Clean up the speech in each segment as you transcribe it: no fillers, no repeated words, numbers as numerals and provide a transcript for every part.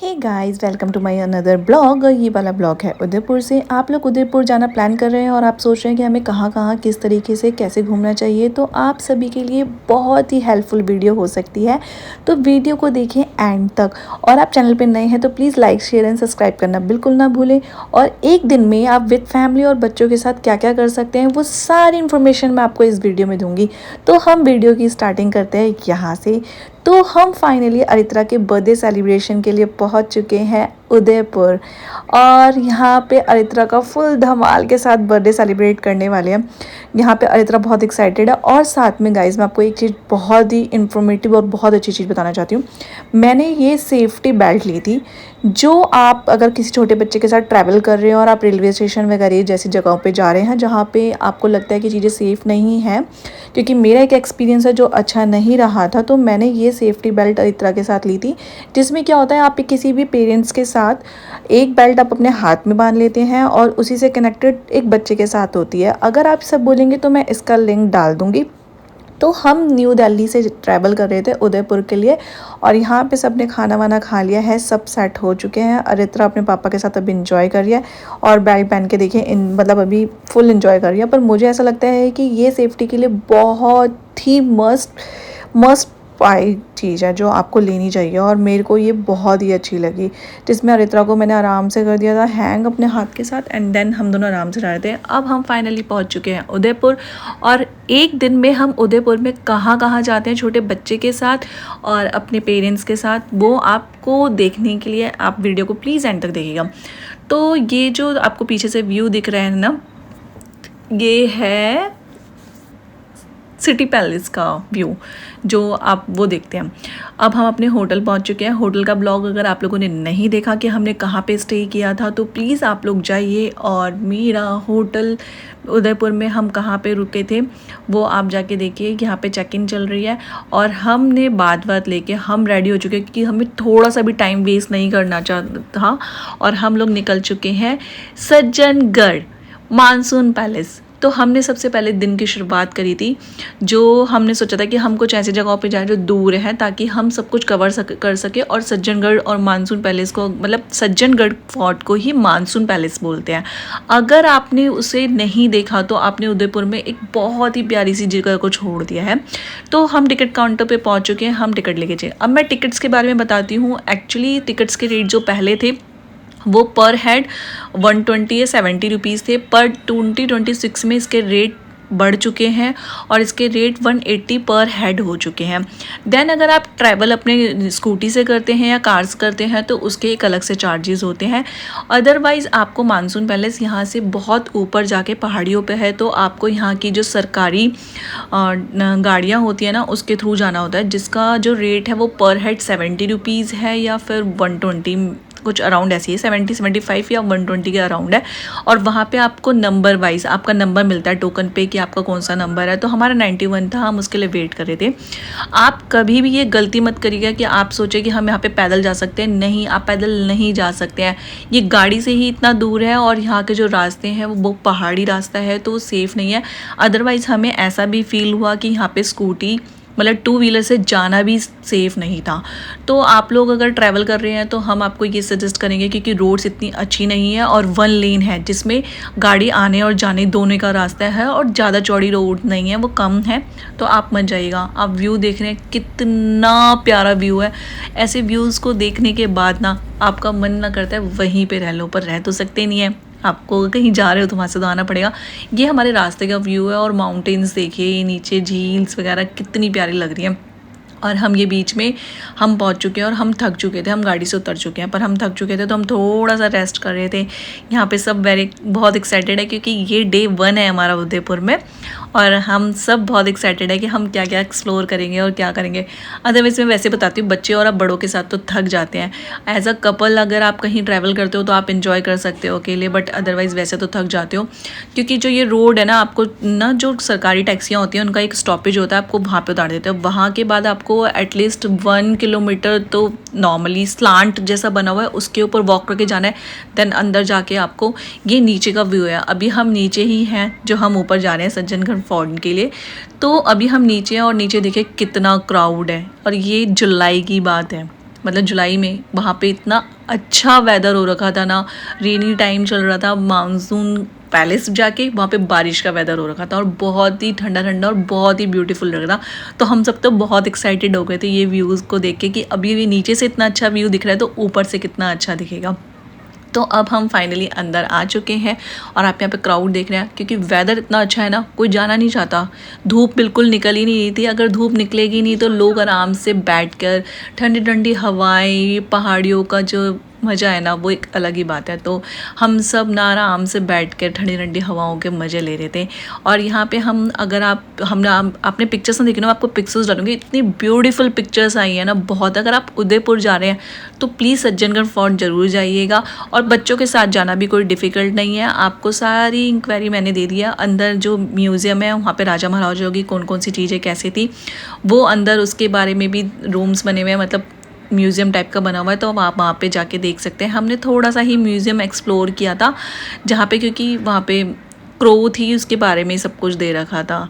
Hey guys, welcome to my another blog. ये वाला blog है उदयपुर से। आप लोग उदयपुर जाना प्लान कर रहे हैं और आप सोच रहे हैं कि हमें कहाँ कहाँ किस तरीके से कैसे घूमना चाहिए, तो आप सभी के लिए बहुत ही हेल्पफुल वीडियो हो सकती है। तो वीडियो को देखें एंड तक। और आप चैनल पे नए हैं तो please like share and subscribe करना बिल्कुल ना भूलें। और एक दिन में आप विद फैमिली और बच्चों के साथ क्या क्या कर सकते हैं वो सारी इन्फॉर्मेशन मैं आपको इस वीडियो में दूंगी। तो हम वीडियो की स्टार्टिंग करते हैं यहाँ से। तो हम फाइनली अरित्रा के बर्थडे सेलिब्रेशन के लिए पहुंच चुके हैं उदयपुर। और यहाँ पे अरित्रा का फुल धमाल के साथ बर्थडे सेलिब्रेट करने वाले हैं। यहाँ पे अरित्रा बहुत एक्साइटेड है। और साथ में गाइज मैं आपको एक चीज़ बहुत ही इन्फॉर्मेटिव और बहुत अच्छी चीज़ बताना चाहती हूँ। मैंने ये सेफ्टी बेल्ट ली थी, जो आप अगर किसी छोटे बच्चे के साथ ट्रैवल कर रहे हो और आप रेलवे स्टेशन वगैरह जैसी जगहों पे जा रहे हैं जहाँ पे आपको लगता है कि चीज़ें सेफ़ नहीं हैं, क्योंकि मेरा एक एक्सपीरियंस है जो अच्छा नहीं रहा था, तो मैंने ये सेफ्टी बेल्ट अरित्रा के साथ ली थी। जिसमें क्या होता है, आप किसी भी पेरेंट्स के साथ एक बेल्ट आप अपने हाथ में बांध लेते हैं और उसी से कनेक्टेड एक बच्चे के साथ होती है। अगर आप सब बोलेंगे तो मैं इसका लिंक डाल दूँगी। तो हम न्यू दिल्ली से ट्रैवल कर रहे थे उदयपुर के लिए, और यहाँ पे सब ने खाना वाना खा लिया है, सब सेट हो चुके हैं। अरित्रा अपने पापा के साथ अभी इंजॉय कर रही है और बैग पहन के देखिए मतलब अभी फुल इंजॉय कर रही है। पर मुझे ऐसा लगता है कि ये सेफ्टी के लिए बहुत ही मस्ट पाई चीज़ है जो आपको लेनी चाहिए, और मेरे को ये बहुत ही अच्छी लगी। जिसमें अरित्रा को मैंने आराम से कर दिया था हैंग अपने हाथ के साथ, एंड देन हम दोनों आराम से जा रहे थे। अब हम फाइनली पहुंच चुके हैं उदयपुर। और एक दिन में हम उदयपुर में कहाँ कहाँ जाते हैं छोटे बच्चे के साथ और अपने पेरेंट्स के साथ, वो आपको देखने के लिए आप वीडियो को प्लीज़ एंड तक देखिएगा। तो ये जो आपको पीछे से व्यू दिख रहे हैं ना, ये है सिटी पैलेस का व्यू जो आप वो देखते हैं। अब हम अपने होटल पहुंच चुके हैं। होटल का ब्लॉग अगर आप लोगों ने नहीं देखा कि हमने कहाँ पे स्टे किया था, तो प्लीज़ आप लोग जाइए और मेरा होटल उदयपुर में हम कहाँ पे रुके थे वो आप जाके देखिए। यहाँ पे चेक इन चल रही है और हमने बात लेके हम रेडी हो चुके हैं, क्योंकि हमें थोड़ा सा भी टाइम वेस्ट नहीं करना चाहता था। और हम लोग निकल चुके हैं सज्जनगढ़ मानसून पैलेस। तो हमने सबसे पहले दिन की शुरुआत करी थी, जो हमने सोचा था कि हम कुछ ऐसी जगहों पे जाएं जो दूर हैं ताकि हम सब कुछ कर सके। और सज्जनगढ़ और मानसून पैलेस को, मतलब सज्जनगढ़ फोर्ट को ही मानसून पैलेस बोलते हैं। अगर आपने उसे नहीं देखा तो आपने उदयपुर में एक बहुत ही प्यारी सी जगह को छोड़ दिया है। तो हम टिकट काउंटर पे पहुंच चुके हैं, हम टिकट लेके चाहिए। अब मैं टिकट्स के बारे में बताती हूँ। एक्चुअली टिकट्स के रेट जो पहले थे वो पर हेड 120 या 70 रुपीज़ थे, पर 2026 में इसके रेट बढ़ चुके हैं और इसके रेट 180 पर हेड हो चुके हैं। देन अगर आप ट्रैवल अपने स्कूटी से करते हैं या कार से करते हैं तो उसके एक अलग से चार्जेस होते हैं। अदरवाइज़ आपको मानसून पैलेस यहाँ से बहुत ऊपर जाके पहाड़ियों पे है, तो आपको यहाँ की जो सरकारी गाड़ियाँ होती है ना उसके थ्रू जाना होता है, जिसका जो रेट है वो पर हेड 70 रुपीज़ है या फिर 120 कुछ अराउंड ऐसी है, 70-75 या 120 के अराउंड है। और वहाँ पे आपको नंबर वाइज आपका नंबर मिलता है टोकन पे कि आपका कौन सा नंबर है। तो हमारा 91 था, हम उसके लिए वेट कर रहे थे। आप कभी भी ये गलती मत करिएगा कि आप सोचे कि हम यहाँ पे पैदल जा सकते हैं। नहीं, आप पैदल नहीं जा सकते हैं, ये गाड़ी से ही इतना दूर है और यहाँ के जो रास्ते हैं वो पहाड़ी रास्ता है, तो सेफ़ नहीं है। अदरवाइज़ हमें ऐसा भी फील हुआ कि यहाँ पे स्कूटी मतलब 2 व्हीलर से जाना भी सेफ़ नहीं था। तो आप लोग अगर ट्रैवल कर रहे हैं तो हम आपको ये सजेस्ट करेंगे, क्योंकि रोड्स इतनी अच्छी नहीं है और 1 लेन है जिसमें गाड़ी आने और जाने दोनों का रास्ता है, और ज़्यादा चौड़ी रोड नहीं है, वो कम है। तो आप मत जाइएगा। आप व्यू देख रहे हैं, कितना प्यारा व्यू है। ऐसे व्यूज़ को देखने के बाद ना आपका मन ना करता है वहीं पर रह लो, पर रह तो सकते नहीं है। आपको कहीं जा रहे हो तो वहाँ से तो आना पड़ेगा। ये हमारे रास्ते का व्यू है और माउंटेन्स देखिए, नीचे झील्स वगैरह कितनी प्यारी लग रही हैं। और हम ये बीच में हम पहुंच चुके हैं और हम थक चुके थे, हम गाड़ी से उतर चुके हैं, पर हम थक चुके थे तो हम थोड़ा सा रेस्ट कर रहे थे। यहाँ पे सब बहुत एक्साइटेड है, क्योंकि ये डे 1 है हमारा उदयपुर में, और हम सब बहुत एक्साइटेड है कि हम क्या क्या एक्सप्लोर करेंगे और क्या करेंगे। अदरवाइज़ मैं वैसे बताती हूँ, बच्चे और आप बड़ों के साथ तो थक जाते हैं। एज अ कपल अगर आप कहीं ट्रैवल करते हो तो आप इन्जॉय कर सकते हो अकेले, बट अदरवाइज़ वैसे तो थक जाते हो। क्योंकि जो ये रोड है ना, आपको ना जो सरकारी टैक्सियाँ होती हैं उनका एक स्टॉपेज होता है, आपको वहाँ पर उतार देते हैं। वहाँ के बाद आपको एटलीस्ट 1 किलोमीटर तो नॉर्मली स्लांट जैसा बना हुआ है उसके ऊपर वॉक करके जाना है। देन अंदर जाके आपको ये नीचे का व्यू है। अभी हम नीचे ही हैं, जो हम ऊपर जा रहे हैं सज्जनगढ़ फोर्ट के लिए। तो अभी हम नीचे हैं और नीचे देखिए कितना क्राउड है, और ये जुलाई की बात है। मतलब जुलाई में वहाँ पे इतना अच्छा वेदर हो रखा था ना, रेनी टाइम चल रहा था, मानसून पैलेस जाके वहाँ पे बारिश का वेदर हो रखा था और बहुत ही ठंडा ठंडा और बहुत ही ब्यूटीफुल लग रहा था। तो हम सब तो बहुत एक्साइटेड हो गए थे ये व्यूज़ को देख के कि अभी भी नीचे से इतना अच्छा व्यू दिख रहा है तो ऊपर से कितना अच्छा दिखेगा। तो अब हम फाइनली अंदर आ चुके हैं और आप यहाँ पे क्राउड देख रहे हैं क्योंकि वेदर इतना अच्छा है ना, कोई जाना नहीं चाहता। धूप बिल्कुल निकल ही नहीं रही थी, अगर धूप निकलेगी नहीं तो लोग आराम से बैठकर ठंडी ठंडी हवाएं, पहाड़ियों का जो मज़ा है ना वो एक अलग ही बात है। तो हम सब ना आराम से बैठ कर ठंडी ठंडी हवाओं के मज़े ले रहे थे। और यहाँ पे हम अगर आपने पिक्चर्स में देखे ना, आपको पिक्चर्स डालूंगी, इतनी ब्यूटीफुल पिक्चर्स आई है ना बहुत। अगर आप उदयपुर जा रहे हैं तो प्लीज़ सज्जनगढ़ फोर्ट ज़रूर जाइएगा और बच्चों के साथ जाना भी कोई डिफ़िकल्ट नहीं है। आपको सारी इंक्वायरी मैंने दे दिया। अंदर जो म्यूज़ियम है वहाँ पे राजा महाराजाओं की कौन कौन सी चीज़ें कैसी थी वो अंदर, उसके बारे में भी रूम्स बने हुए हैं, मतलब म्यूज़ियम टाइप का बना हुआ है, तो आप वहाँ पे जाके देख सकते हैं। हमने थोड़ा सा ही म्यूज़ियम एक्सप्लोर किया था जहाँ पे, क्योंकि वहाँ पे क्रो थी उसके बारे में सब कुछ दे रखा था,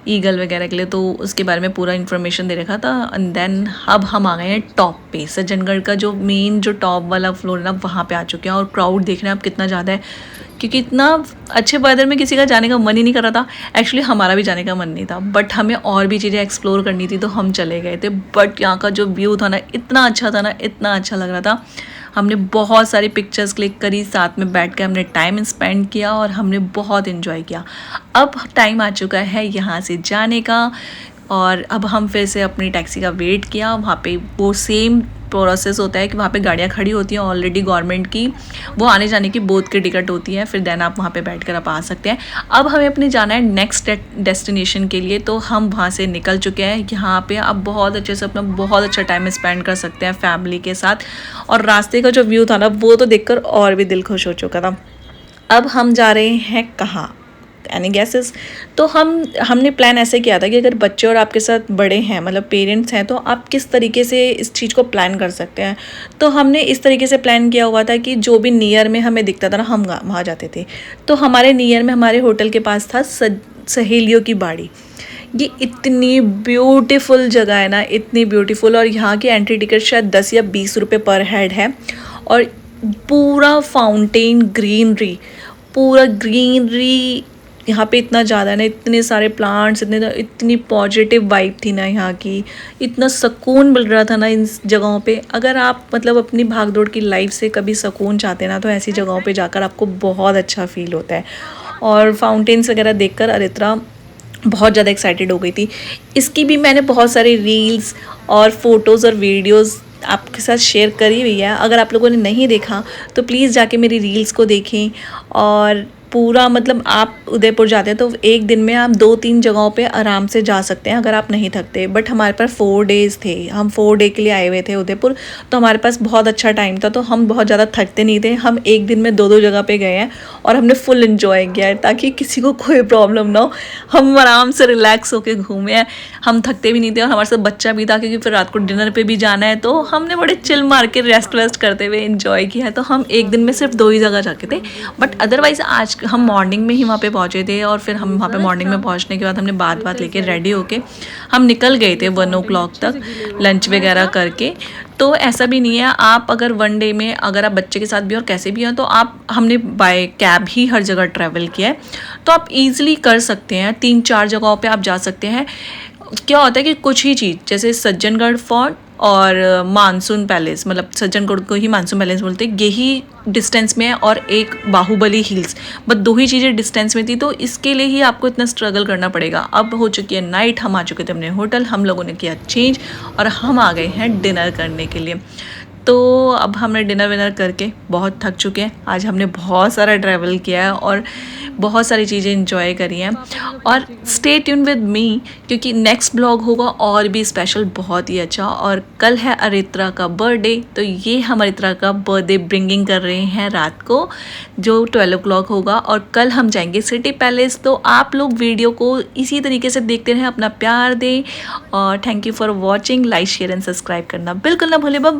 ईगल वगैरह के लिए, तो उसके बारे में पूरा इन्फॉर्मेशन दे रखा था। एंड देन अब हम आ गए हैं टॉप पे, सज्जनगढ़ का जो मेन जो टॉप वाला फ्लोर है ना वहाँ पे आ चुके हैं। और क्राउड देख रहे हैं आप कितना ज़्यादा है, क्योंकि इतना अच्छे वेदर में किसी का जाने का मन ही नहीं कर रहा था। एक्चुअली हमारा भी जाने का मन नहीं था, बट हमें और भी चीज़ें एक्सप्लोर करनी थी तो हम चले गए थे। बट यहाँ का जो व्यू था ना इतना अच्छा था ना, इतना अच्छा लग रहा था। हमने बहुत सारी पिक्चर्स क्लिक करी, साथ में बैठ के हमने टाइम स्पेंड किया और हमने बहुत इन्जॉय किया। अब टाइम आ चुका है यहाँ से जाने का और अब हम फिर से अपनी टैक्सी का वेट किया। वहाँ पे वो सेम प्रोसेस होता है कि वहाँ पे गाड़ियाँ खड़ी होती हैं ऑलरेडी गवर्नमेंट की, वो आने जाने की बोथ की टिकट होती है, फिर देन आप वहाँ पे बैठकर आप आ सकते हैं। अब हमें अपने जाना है नेक्स्ट डेस्टिनेशन के लिए, तो हम वहाँ से निकल चुके हैं। यहाँ पे आप बहुत अच्छे से अपना बहुत अच्छा टाइम स्पेंड कर सकते हैं फैमिली के साथ। और रास्ते का जो व्यू था ना वो तो देखकर और भी दिल खुश हो चुका था। अब हम जा रहे हैं कहाँ, एनी गैसेस? तो हमने प्लान ऐसे किया था कि अगर बच्चे और आपके साथ बड़े हैं, मतलब पेरेंट्स हैं, तो आप किस तरीके से इस चीज़ को प्लान कर सकते हैं। तो हमने इस तरीके से प्लान किया हुआ था कि जो भी नियर में हमें दिखता था ना हम वहाँ जाते थे। तो हमारे नियर में हमारे होटल के पास था सहेलियों की बाड़ी। ये इतनी ब्यूटीफुल जगह है ना, इतनी ब्यूटीफुल। और यहाँ की एंट्री टिकट शायद 10 या 20 रुपये पर हेड है। और पूरा फाउंटेन ग्रीनरी, पूरा ग्रीनरी यहाँ पे इतना ज़्यादा ना, इतने सारे प्लांट्स, इतनी पॉजिटिव वाइब थी ना यहाँ की, इतना सुकून मिल रहा था ना इन जगहों पे। अगर आप मतलब अपनी भागदौड़ की लाइफ से कभी सुकून चाहते हैं ना तो ऐसी जगहों पे जाकर आपको बहुत अच्छा फील होता है। और फाउंटेन्स वगैरह देखकर अरित्रा बहुत ज़्यादा एक्साइटेड हो गई थी। इसकी भी मैंने बहुत सारी रील्स और फोटोज़ और वीडियोज़ आपके साथ शेयर करी हुई है। अगर आप लोगों ने नहीं देखा तो प्लीज़ जाके मेरी रील्स को देखें। और पूरा मतलब आप उदयपुर जाते हैं तो एक दिन में आप 2-3 जगहों पे आराम से जा सकते हैं अगर आप नहीं थकते। बट हमारे पास 4 डेज़ थे, हम 4 डे के लिए आए हुए थे उदयपुर, तो हमारे पास बहुत अच्छा टाइम था, तो हम बहुत ज़्यादा थकते नहीं थे। हम एक दिन में 2-2 जगह पे गए हैं और हमने फुल इन्जॉय किया है ताकि किसी को कोई प्रॉब्लम ना हो। हम आराम से रिलैक्स होकर घूमे हैं, हम थकते भी नहीं थे। और हमारे साथ बच्चा भी था क्योंकि फिर रात को डिनर पे भी जाना है, तो हमने बड़े चिल मार के रेस्ट वेस्ट करते हुए इन्जॉय किया है। तो हम एक दिन में सिर्फ 2 ही जगह जाके थे, बट अदरवाइज़ आज हम मॉर्निंग में ही वहाँ पे पहुँचे थे। और फिर हम वहाँ पे मॉर्निंग में पहुँचने के बाद हमने बात लेके रेडी होके हम निकल गए थे 1 o'clock तक लंच वगैरह करके। तो ऐसा भी नहीं है, आप अगर 1 डे में अगर आप बच्चे के साथ भी और कैसे भी हैं तो हमने बाय कैब ही हर जगह ट्रैवल किया है, तो आप ईज़िली कर सकते हैं। 3-4 जगहों पे आप जा सकते हैं। क्या होता है कि कुछ ही चीज़ जैसे सज्जनगढ़ फोर्ट और मानसून पैलेस, मतलब सज्जनगढ़ को ही मानसून पैलेस बोलते हैं, यही डिस्टेंस में है, और एक बाहुबली हिल्स, बस 2 ही चीज़ें डिस्टेंस में थी। तो इसके लिए ही आपको इतना स्ट्रगल करना पड़ेगा। अब हो चुकी है नाइट, हम आ चुके थे अपने होटल, हम लोगों ने किया चेंज और हम आ गए हैं डिनर करने के लिए। तो अब हमने डिनर विनर करके बहुत थक चुके हैं। आज हमने बहुत सारा ट्रैवल किया है और बहुत सारी चीज़ें इंजॉय करी हैं। और स्टे ट्यून विद मी क्योंकि नेक्स्ट ब्लॉग होगा और भी स्पेशल, बहुत ही अच्छा। और कल है अरित्रा का बर्थडे, तो ये हम अरित्रा का बर्थडे ब्रिंगिंग कर रहे हैं रात को, जो 12 o'clock होगा। और कल हम जाएंगे सिटी पैलेस। तो आप लोग वीडियो को इसी तरीके से देखते रहें, अपना प्यार दें। और thank you for watching. Like share and subscribe करना बिल्कुल ना भूलें। बाय।